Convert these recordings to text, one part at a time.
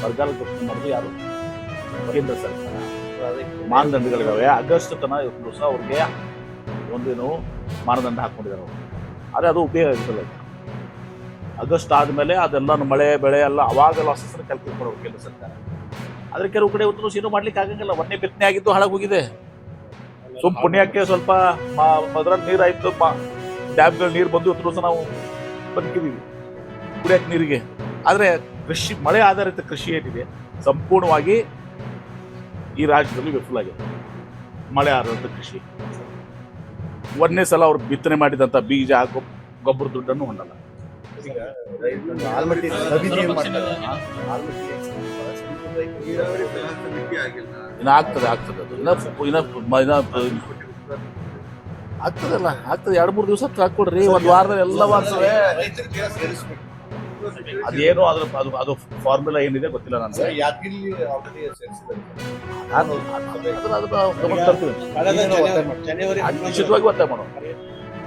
ಬರಗಾಲ ಘೋಷಣೆ ಮಾಡೋದು ಯಾರು? ಕೇಂದ್ರ ಸರ್ಕಾರ. ಮಾನದಂಡಗಳಿದಾವೆ. ಆಗಸ್ಟ್ ತನಕ ಇವತ್ತು ದಿವಸ ಅವ್ರಿಗೆ ಒಂದೇನು ಮಾನದಂಡ ಹಾಕೊಂಡಿದ್ದಾರೆ ಅವರು. ಆದರೆ ಅದು ಉಪಯೋಗ ಆಗುತ್ತಲ್ಲ. ಆಗಸ್ಟ್ ಆದಮೇಲೆ ಅದೆಲ್ಲ ಮಳೆ ಬೆಳೆ ಎಲ್ಲ ಅವಾಗ ಲಾಸಸ್ ಕ್ಯಾಲ್ಕುಲೇಟ್ ಮಾಡೋರು ಕೇಂದ್ರ ಸರ್ಕಾರ. ಆದರೆ ಕೆಲವು ಕಡೆ ಇವತ್ತು ದಿವಸ ಏನೂ ಮಾಡ್ಲಿಕ್ಕೆ ಆಗಂಗಿಲ್ಲ. ಒಂದೇ ಬಿತ್ತನೆ ಆಗಿದ್ದು ಹಾಳಾಗೋಗಿದೆ. ಪುಣ್ಯಕ್ಕೆ ಸ್ವಲ್ಪ ಅದ್ರಲ್ಲಿ ನೀರಾಯಿತು, ಡ್ಯಾಮ್ಗಳ ನೀರು ಬಂದು ಇವತ್ತು ದಿವಸ ನಾವು ಬದುಕಿದ್ದೀವಿ ಕುಡಿಯೋಕ್ಕೆ ನೀರಿಗೆ. ಆದರೆ ಕೃಷಿ, ಮಳೆ ಆಧಾರಿತ ಕೃಷಿ ಏನಿದೆ ಸಂಪೂರ್ಣವಾಗಿ ಈ ರಾಜ್ಯದಲ್ಲಿ ವಿಫಲ ಆಗಿದೆ. ಮಳೆ ಆಧಾರಿತ ಕೃಷಿ ಒಂದನೇ ಸಲ ಅವ್ರು ಬಿತ್ತನೆ ಮಾಡಿದಂಥ ಬೀಜ ಗೊಬ್ಬರ ದುಡ್ಡನ್ನು ಹೊಂದಲ್ಲ. ಇನ್ನು ಆಗ್ತದೆ ಆಗ್ತದಲ್ಲ, ಆಗ್ತದೆ. 2-3 ದಿವಸ ಹಾಕೊಡ್ರಿ, ಒಂದು ವಾರದಲ್ಲಿ ಎಲ್ಲ ಆಗ್ತದೆ. ಅದೇನು ಅದು ಫಾರ್ಮುಲಾ ಏನಿದೆ ಗೊತ್ತಿಲ್ಲ ನನಗೆ. ನಿಶ್ಚಿತವಾಗಿ ಒತ್ತಾಯ ಮಾಡೋಣ.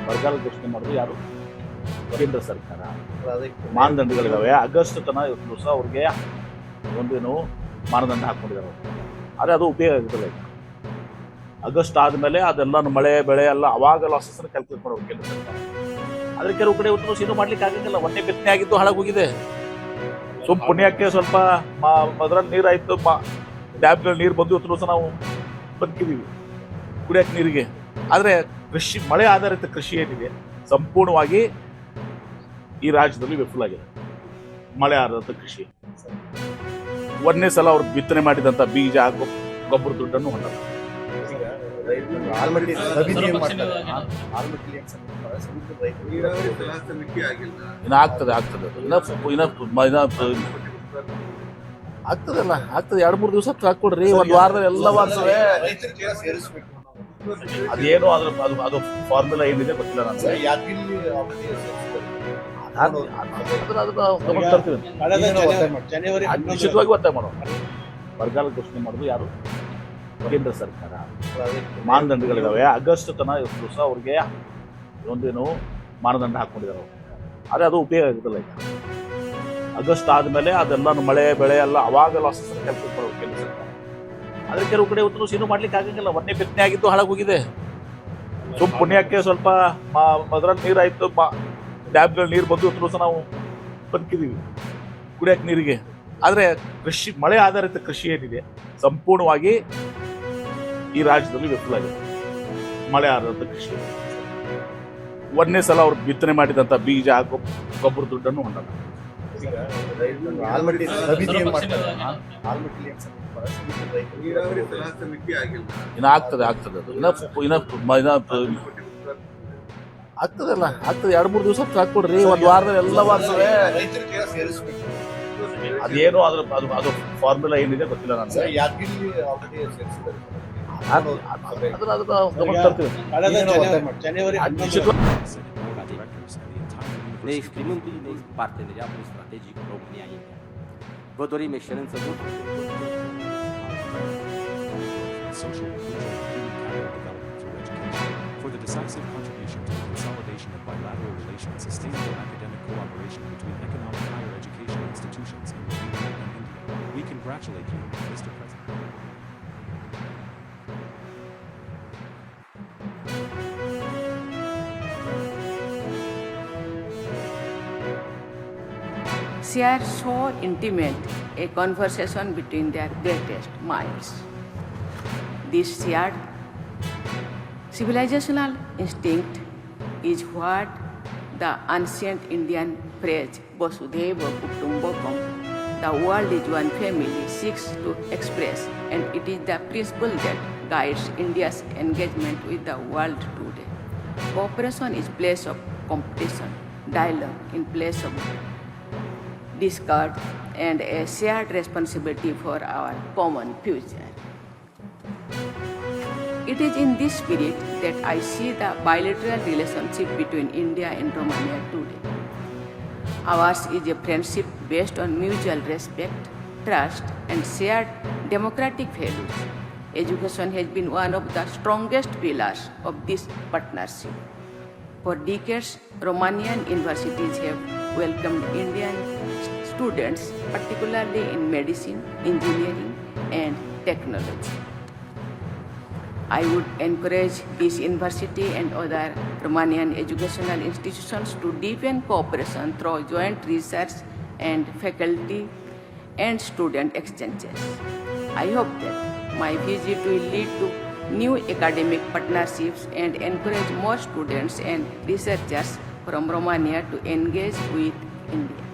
ಬರಗಾಲ ಘೋಷಣೆ ಮಾಡೋದು ಯಾರು? ಕೇಂದ್ರ ಸರ್ಕಾರ. ಮಾನದಂಡಗಳಿದಾವೆ. ಆಗಸ್ಟ್ ತನಕ ಇವತ್ತು ದಿವಸ ಅವ್ರಿಗೆ ಒಂದೇನು ಮಾನದಂಡ ಹಾಕೊಂಡಿದ್ದಾರೆ ಅವರು. ಆದರೆ ಅದು ಉಪಯೋಗ ಆಗುತ್ತಲ್ಲ. ಆಗಸ್ಟ್ ಆದಮೇಲೆ ಅದೆಲ್ಲ ಮಳೆ ಬೆಳೆ ಎಲ್ಲ ಅವಾಗ ಲಾಸಸ್ ಕ್ಯಾಲ್ಕುಲೇಟ್ ಮಾಡೋರು ಕೇಂದ್ರ ಸರ್ಕಾರ. ಆದರೆ ಕೆಲವು ಕಡೆ ಇವತ್ತು ಏನೂ ಮಾಡ್ಲಿಕ್ಕೆ ಆಗಂಗಿಲ್ಲ. ಒಂದೇ ಬಿತ್ತನೆ ಆಗಿದ್ದು ಹಾಳಾಗೋಗಿದೆ. ಪುಣ್ಯಕ್ಕೆ ಸ್ವಲ್ಪ ಅದ್ರಲ್ಲಿ ನೀರಾಯಿತು, ಡ್ಯಾಮ್ಗಳ ನೀರು ಬಂದು ಇವತ್ತು ದಿವಸ ನಾವು ಬದುಕಿದ್ದೀವಿ ಕುಡಿಯೋಕ್ಕೆ ನೀರಿಗೆ. ಆದರೆ ಕೃಷಿ, ಮಳೆ ಆಧಾರಿತ ಕೃಷಿ ಏನಿದೆ ಸಂಪೂರ್ಣವಾಗಿ ಈ ರಾಜ್ಯದಲ್ಲಿ ವಿಫಲ ಆಗಿದೆ. ಮಳೆ ಆಧಾರಿತ ಕೃಷಿ ಒಂದನೇ ಸಲ ಅವ್ರು ಬಿತ್ತನೆ ಮಾಡಿದಂಥ ಬೀಜ ಗೊಬ್ಬರ ದುಡ್ಡನ್ನು ಹೊಂದಲ್ಲ. ಇನ್ನು ಆಗ್ತದೆ ಆಗ್ತದಲ್ಲ, ಆಗ್ತದೆ. 2-3 ದಿವಸ ಹಾಕೊಡ್ರಿ, ಒಂದು ವಾರದಲ್ಲಿ ಎಲ್ಲ ಆಗ್ತದೆ. ಅದೇನು ಅದು ಫಾರ್ಮುಲಾ ಏನಿದೆ ಗೊತ್ತಿಲ್ಲ ನನಗೆ. ನಿಶ್ಚಿತವಾಗಿ ಒತ್ತಾಯ ಮಾಡೋಣ. ಬರಗಾಲ ಘೋಷಣೆ ಮಾಡೋದು ಯಾರು? ಕೇಂದ್ರ ಸರ್ಕಾರ. ಮಾನದಂಡಗಳಿದಾವೆ. ಆಗಸ್ಟ್ ತನಕ ಇವತ್ತು ದಿವಸ ಅವ್ರಿಗೆ ಒಂದೇನು ಮಾನದಂಡ ಹಾಕೊಂಡಿದ್ದಾರೆ ಅವರು. ಆದರೆ ಅದು ಉಪಯೋಗ ಆಗುತ್ತಲ್ಲ. ಆಗಸ್ಟ್ ಆದಮೇಲೆ ಅದೆಲ್ಲ ಮಳೆ ಬೆಳೆ ಎಲ್ಲ ಅವಾಗ ಲಾಸಸ್ ಕ್ಯಾಲ್ಕುಲೇಟ್ ಮಾಡೋರು ಕೇಂದ್ರ ಸರ್ಕಾರ. ಆದರೆ ಕೆಲವು ಕಡೆ ಇವತ್ತು ದಿವಸ ಏನೂ ಮಾಡ್ಲಿಕ್ಕೆ ಆಗಂಗಿಲ್ಲ. ಒಂದೇ ಬಿತ್ತನೆ ಆಗಿದ್ದು ಹಾಳಾಗೋಗಿದೆ. ಪುಣ್ಯಕ್ಕೆ ಸ್ವಲ್ಪ ಅದ್ರಲ್ಲಿ ನೀರಾಯಿತು, ಡ್ಯಾಮ್ಗಳ ನೀರು ಬಂದು ಇವತ್ತು ದಿವಸ ನಾವು ಬದುಕಿದ್ದೀವಿ ಕುಡಿಯೋಕ್ಕೆ ನೀರಿಗೆ. ಆದರೆ ಕೃಷಿ, ಮಳೆ ಆಧಾರಿತ ಕೃಷಿ ಏನಿದೆ ಸಂಪೂರ್ಣವಾಗಿ ಈ ರಾಜ್ಯದಲ್ಲಿ ವಿಫಲ ಆಗಿದೆ. ಮಳೆ ಆಧಾರಿತ ಕೃಷಿ ಒಂದನೇ ಸಲ ಅವ್ರು ಬಿತ್ತನೆ ಮಾಡಿದಂಥ ಬೀಜ ಗೊಬ್ಬರ ದುಡ್ಡನ್ನು ಹೊಂದಲ್ಲ. ಇನ್ನು ಆಗ್ತದೆ ಆಗ್ತದಲ್ಲ, ಆಗ್ತದೆ. 2-3 ದಿವಸ ಹಾಕೊಡ್ರಿ, ಒಂದು ವಾರದಲ್ಲಿ ಎಲ್ಲ ಆಗ್ತದೆ. ಅದೇನು ಅದು ಫಾರ್ಮುಲಾ ಏನಿದೆ ಗೊತ್ತಿಲ್ಲ ನನಗೆ. Ne exprimăm bine parteneriatul strategic România-India. Vă dorim excelență multă. Social inclusion and human capital development through education, for the decisive contribution to the consolidation of bilateral relations, sustainable academic cooperation between economic higher education institutions in Romania and India. We congratulate you, Mr. President. Share so intimate a conversation between their greatest minds. This shared civilizational instinct is what the ancient Indian phrase Vasudhaiva Kutumbakam, the world is one family, seeks to express, and it is the principle that guides India's engagement with the world today. Cooperation is place of competition, dialogue in place of discord, and a shared responsibility for our common future. It is in this spirit that I see the bilateral relationship between India and Romania today. Ours is a friendship based on mutual respect, trust, and shared democratic values. Education has been one of the strongest pillars of this partnership. For decades, Romanian universities have welcomed Indian students, particularly in medicine, engineering, and technology. I would encourage this university and other Romanian educational institutions to deepen cooperation through joint research and faculty and student exchanges. I hope that my visit will lead to new academic partnerships and encourage more students and researchers from Romania to engage with India.